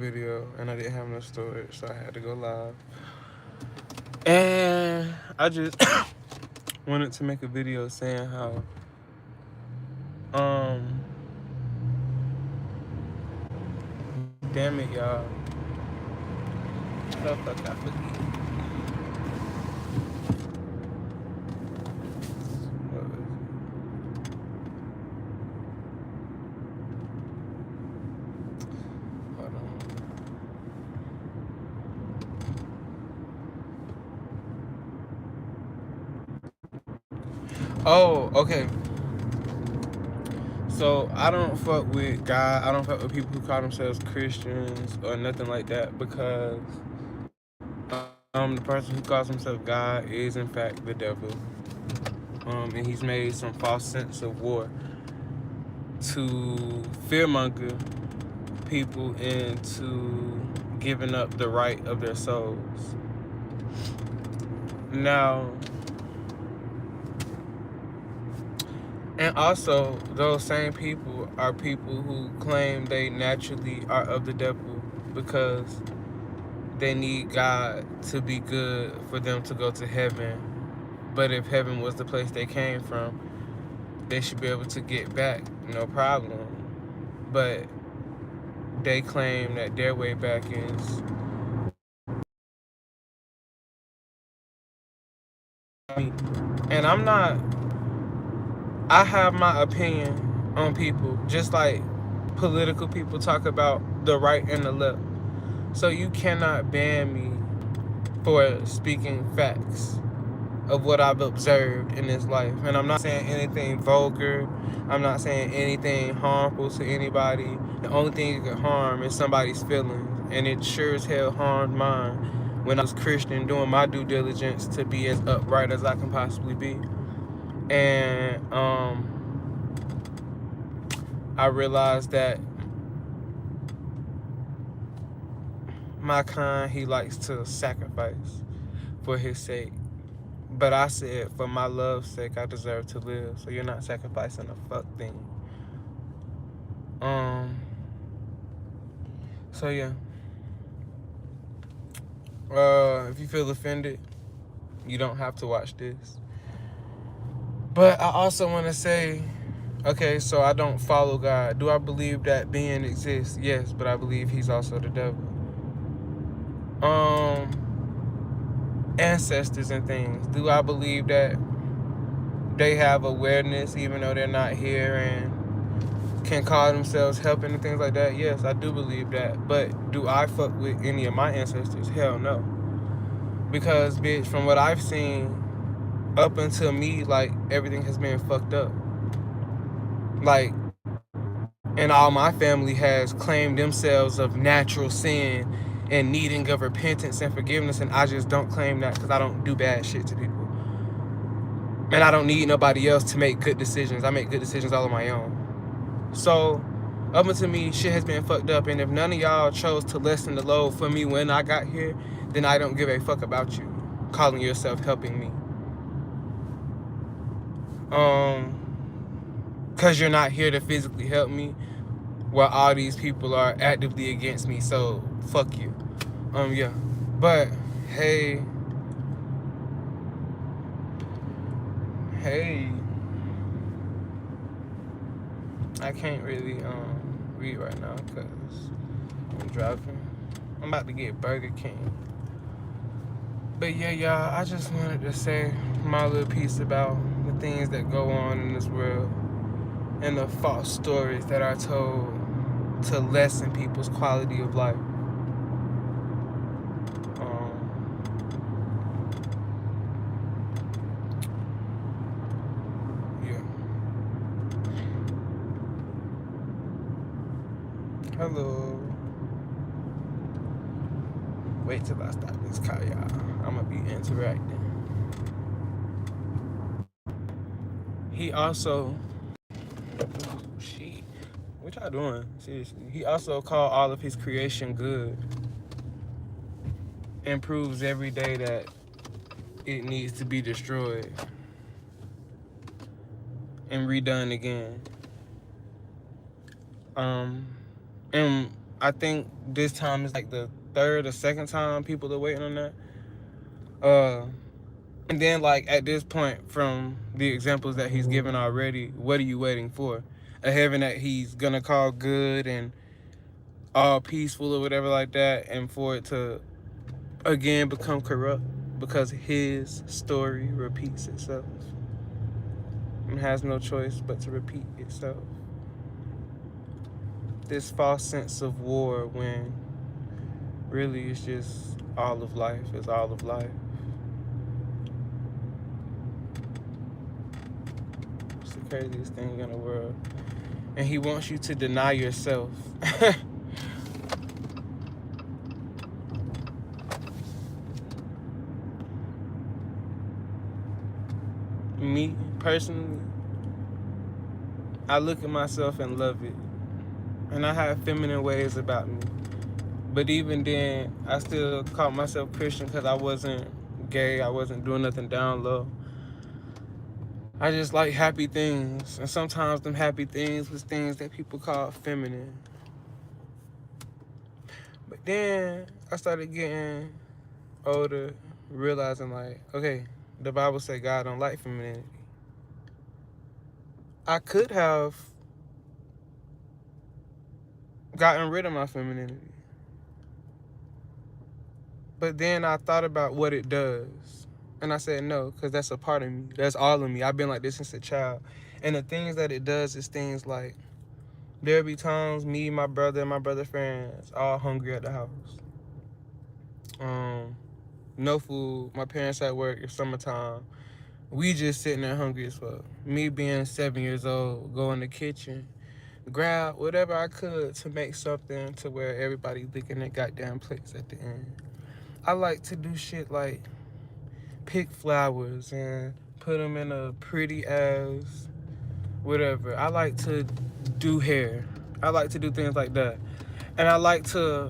video and I didn't have no storage, so I had to go live. And I just wanted to make a video saying how um damn it, y'all. The fuck I forget. What was it? Hold on. Oh, okay. So I don't fuck with God. I don't fuck with people who call themselves Christians or nothing like that because the person who calls himself God is in fact the devil. And he's made some false sense of war to fearmonger people into giving up the right of their souls. Now, and also, those same people are people who claim they naturally are of the devil because they need God to be good for them to go to heaven. But if heaven was the place they came from, they should be able to get back, no problem. But they claim that their way back is. And I'm not, I have my opinion on people, just like political people talk about the right and the left. So you cannot ban me for speaking facts of what I've observed in this life. And I'm not saying anything vulgar. I'm not saying anything harmful to anybody. The only thing it could harm is somebody's feelings. And it sure as hell harmed mine when I was Christian, doing my due diligence to be as upright as I can possibly be. And I realized that my kind, he likes to sacrifice for his sake. But I said, for my love's sake, I deserve to live. So you're not sacrificing a fuck thing. So yeah. If you feel offended, you don't have to watch this. But I also want to say, okay, so I don't follow God. Do I believe that being exists? Yes, but I believe he's also the devil. Ancestors and things. Do I believe that they have awareness even though they're not here and can call themselves helping and things like that? Yes, I do believe that. But do I fuck with any of my ancestors? Hell no. Because, bitch, from what I've seen, up until me, like, everything has been fucked up. Like, and all my family has claimed themselves of natural sin and needing of repentance and forgiveness, and I just don't claim that because I don't do bad shit to people. And I don't need nobody else to make good decisions. I make good decisions all on my own. So, up until me, shit has been fucked up, and if none of y'all chose to lessen the load for me when I got here, then I don't give a fuck about you calling yourself helping me. Because you're not here to physically help me, while all these people are actively against me, so fuck you. Yeah. But hey, I can't really read right now because I'm driving. I'm about to get Burger King. But yeah, y'all, I just wanted to say my little piece about the things that go on in this world and the false stories that are told to lessen people's quality of life. Yeah. Hello. Wait till I stop this car, y'all. I'm gonna be interacting. He also, shit, what y'all doing? Seriously. He also called all of his creation good and proves every day that it needs to be destroyed and redone again. And I think this time is like the third or second time people are waiting on that. And then like at this point, from the examples that he's given already, what are you waiting for? A heaven that he's gonna call good and all peaceful or whatever like that, and for it to again become corrupt because his story repeats itself and has no choice but to repeat itself. This false sense of war when really it's just all of life is all of life. It's the craziest thing in the world. And he wants you to deny yourself. Me, personally, I look at myself and love it. And I have feminine ways about me. But even then, I still called myself Christian because I wasn't gay. I wasn't doing nothing down low. I just like happy things. And sometimes them happy things was things that people call feminine. But then I started getting older, realizing like, okay, the Bible said God don't like femininity. I could have gotten rid of my femininity. But then I thought about what it does. And I said no, because that's a part of me. That's all of me. I've been like this since a child. And the things that it does is things like, there'll be times me, my brother, and my brother friends all hungry at the house. No food. My parents at work. It's summertime. We just sitting there hungry as fuck. Me being 7 years old, go in the kitchen, grab whatever I could to make something to where everybody licking their goddamn plates at the end. I like to do shit like pick flowers and put them in a pretty ass whatever. I like to do hair. I like to do things like that. And I like to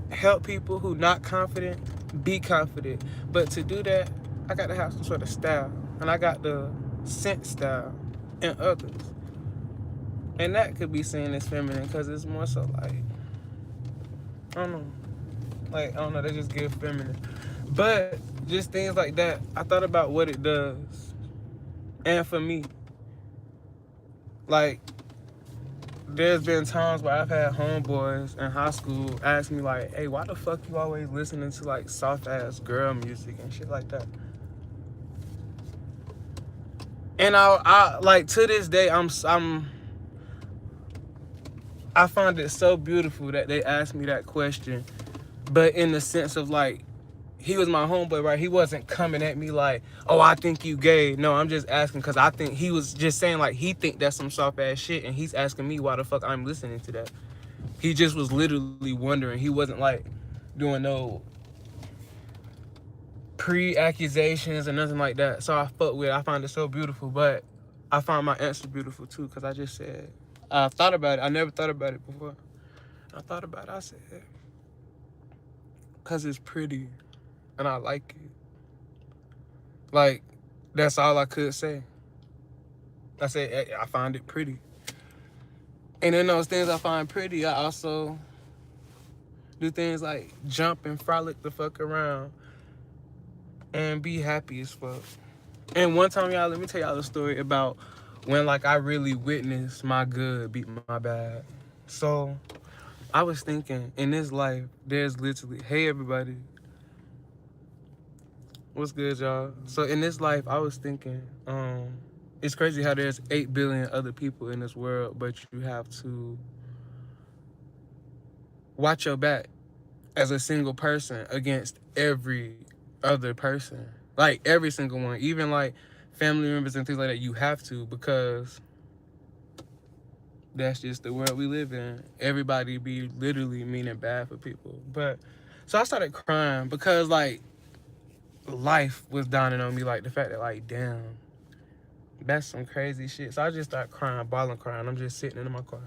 help people who not confident be confident. But to do that, I got to have some sort of style. And I got the scent style in others. And that could be seen as feminine because it's more so like, I don't know. Like, I don't know, they just give feminine. But just things like that, I thought about what it does. And for me, like, there's been times where I've had homeboys in high school ask me like, hey, why the fuck you always listening to like soft ass girl music and shit like that? And I like to this day I find it so beautiful that they asked me that question, but in the sense of like, he was my homeboy, right? He wasn't coming at me like, oh, I think you gay. No, I'm just asking because I think he was just saying like he think that's some soft ass shit, and he's asking me why the fuck I'm listening to that. He just was literally wondering. He wasn't like doing no pre-accusations or nothing like that. So I fuck with it. I find it so beautiful, but I find my answer beautiful too because I just said, I thought about it. I never thought about it before. I thought about it. I said, because it's pretty and I like it. Like, that's all I could say. I said, I find it pretty. And in those things I find pretty, I also do things like jump and frolic the fuck around and be happy as fuck. And one time, y'all, let me tell y'all a story about when, like, I really witnessed my good beat my bad. So, I was thinking, in this life, there's literally, hey, everybody. What's good, y'all? So, in this life, I was thinking, it's crazy how there's 8 billion other people in this world, but you have to watch your back as a single person against every other person. Like, every single one. Even, like, family members and things like that, you have to, because that's just the world we live in. Everybody be literally meaning bad for people. But, so I started crying because, like, life was dawning on me. Like, the fact that, like, damn, that's some crazy shit. So I just started crying, bawling, crying. I'm just sitting in my car.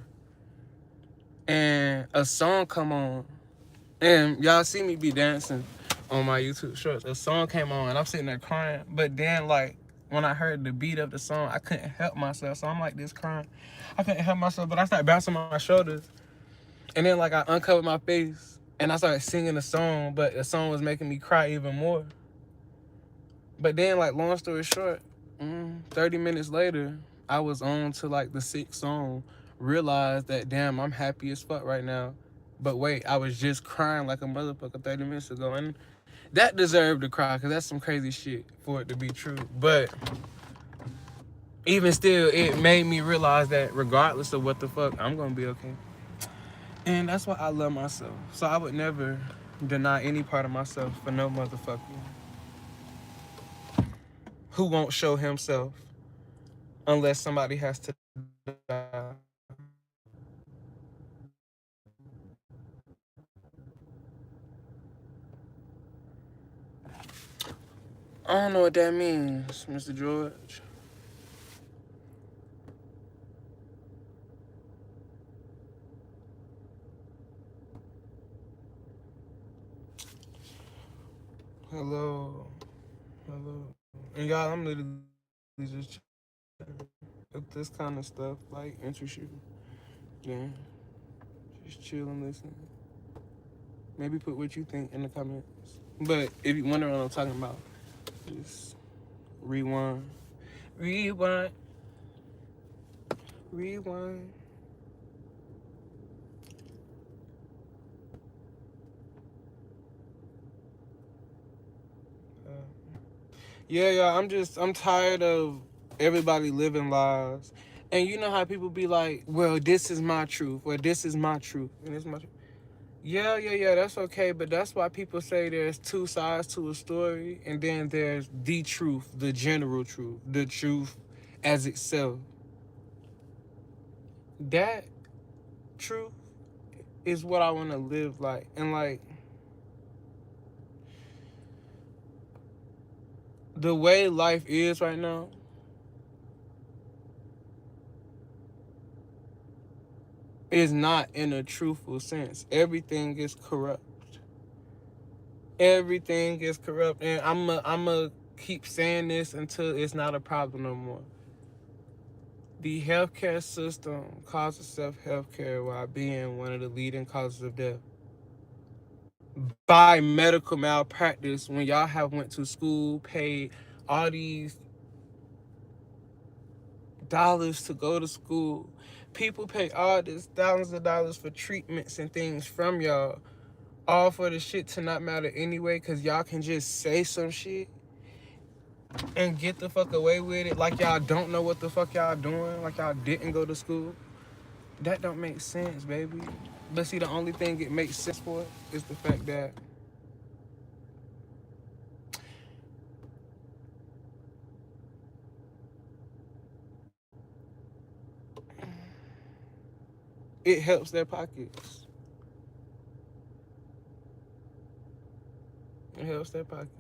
And a song come on. And y'all see me be dancing on my YouTube shorts. A song came on and I'm sitting there crying. But then, like, when I heard the beat of the song, I couldn't help myself. So I'm like this crying. I couldn't help myself, but I started bouncing my shoulders. And then like I uncovered my face and I started singing a song, but the song was making me cry even more. But then, like, long story short, 30 minutes later, I was on to like the 6th song, realized that damn, I'm happy as fuck right now. But wait, I was just crying like a motherfucker 30 minutes ago, and that deserved to cry because that's some crazy shit for it to be true. But even still, it made me realize that regardless of what the fuck, I'm gonna be okay. And that's why I love myself. So I would never deny any part of myself for no motherfucker who won't show himself unless somebody has to die. I don't know what that means, Mr. George. Hello. Hello. And y'all, I'm literally just chilling. If this kind of stuff like interests you, then just chill and listen. Maybe put what you think in the comments. But if you wonder what I'm talking about, just rewind. Rewind. Rewind. Yeah, yeah, I'm tired of everybody living lies. And you know how people be like, well, this is my truth, or this is my truth, and it's my truth. Yeah, yeah, yeah, that's okay, but that's why people say there's two sides to a story, and then there's the truth, the general truth, the truth as itself. That truth is what I want to live like. And like, the way life is right now is not in a truthful sense. Everything is corrupt. Everything is corrupt, and I'm a keep saying this until it's not a problem no more. The healthcare system calls itself healthcare while being one of the leading causes of death by medical malpractice. When y'all have went to school, paid all these dollars to go to school, people pay all this thousands of dollars for treatments and things from y'all, all for the shit to not matter anyway, because y'all can just say some shit and get the fuck away with it like y'all don't know what the fuck y'all doing, like y'all didn't go to school. That don't make sense, baby. But see, the only thing it makes sense for is the fact that it helps their pockets. It helps their pockets.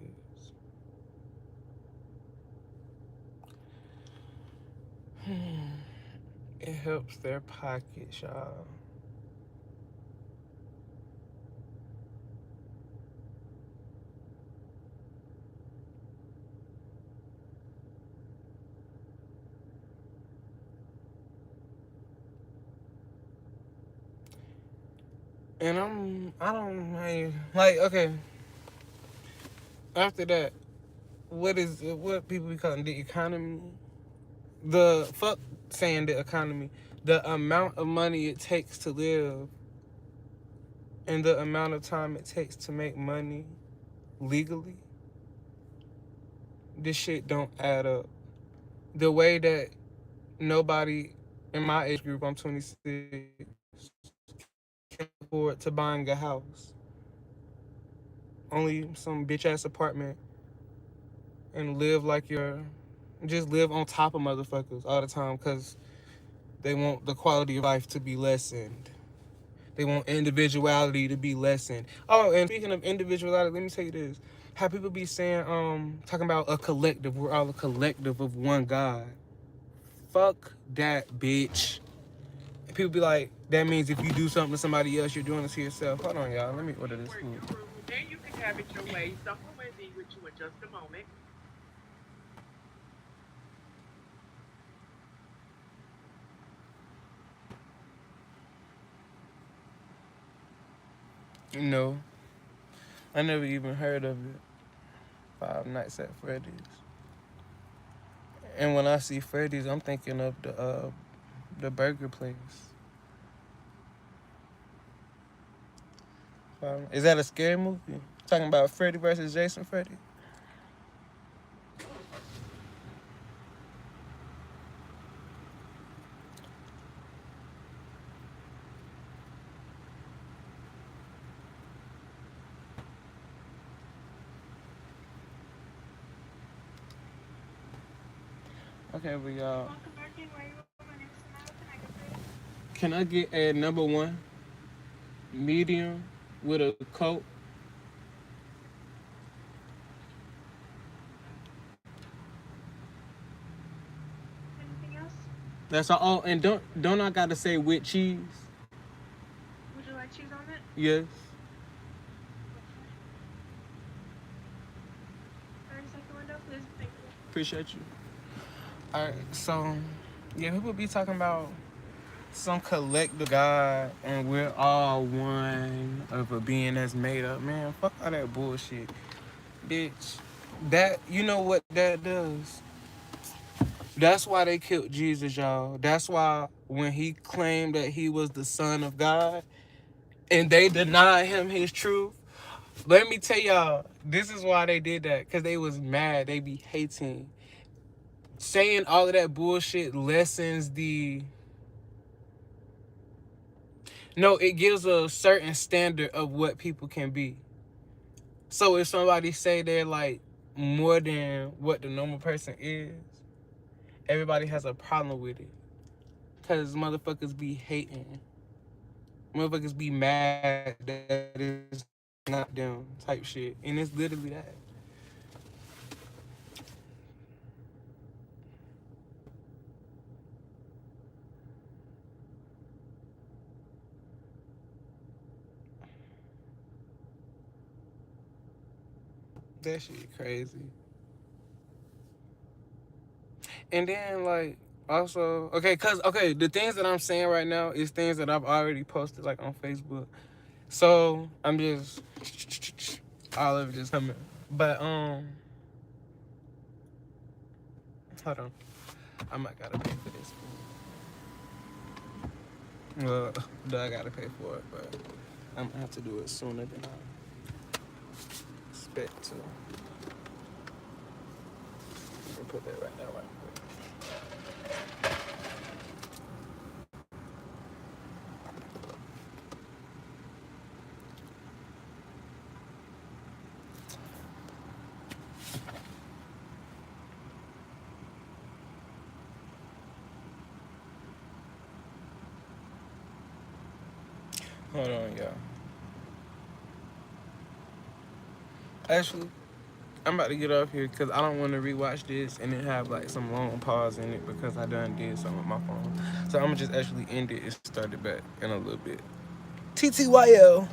It helps their pockets, y'all. And I don't like, okay, after that, what people be calling the economy? The fuck saying the economy. The amount of money it takes to live and the amount of time it takes to make money legally, this shit don't add up. The way that nobody in my age group, I'm 26, can afford to buying a house. Only some bitch ass apartment and live like you're just live on top of motherfuckers all the time because they want the quality of life to be lessened. They want individuality to be lessened. Oh, and speaking of individuality, let me tell you this. How people be saying, talking about a collective, we're all a collective of one God. Fuck that, bitch. And people be like, that means if you do something to somebody else, you're doing it to yourself. Hold on, y'all. Let me order this food. Then you can have it your way. Someone will be with you in just a moment. No, I never even heard of it. Five Nights at Freddy's. And when I see Freddy's, I'm thinking of the burger place. Is that a scary movie? Talking about Freddy versus Jason Freddy? Okay, but y'all. Welcome back in. Where you want my name is Samara. Can I get for you? Can I get a number one medium with a coat? Anything else? That's all. Oh, and don't I gotta say with cheese? Would you like cheese on it? Yes. Okay. 30-second window, please. Thank you. Appreciate you. All right. So, yeah, people be talking about some collective God and we're all one of a being that's made up. Man, fuck all that bullshit, bitch. That you know what that does. That's why they killed Jesus, y'all. That's why when he claimed that he was the Son of God and they denied him his truth. Let me tell y'all, this is why they did that. Because they was mad. They be hating. Saying all of that bullshit lessens the... No, it gives a certain standard of what people can be. So if somebody say they're like more than what the normal person is, everybody has a problem with it. Because motherfuckers be hating. Motherfuckers be mad that it's not them type shit. And it's literally that. That shit crazy. And then like also okay, the things that I'm saying right now is things that I've already posted like on Facebook. So I'm just all of it just coming. But hold on. I might gotta pay for this. Well, I gotta pay for it, but I'm gonna have to do it sooner than I expect to. Let me put that right now, right quick. Hold on, y'all. Actually, I'm about to get off here because I don't want to rewatch this and then have like some long pause in it because I done did something with my phone. So I'm gonna just actually end it and start it back in a little bit. TTYL.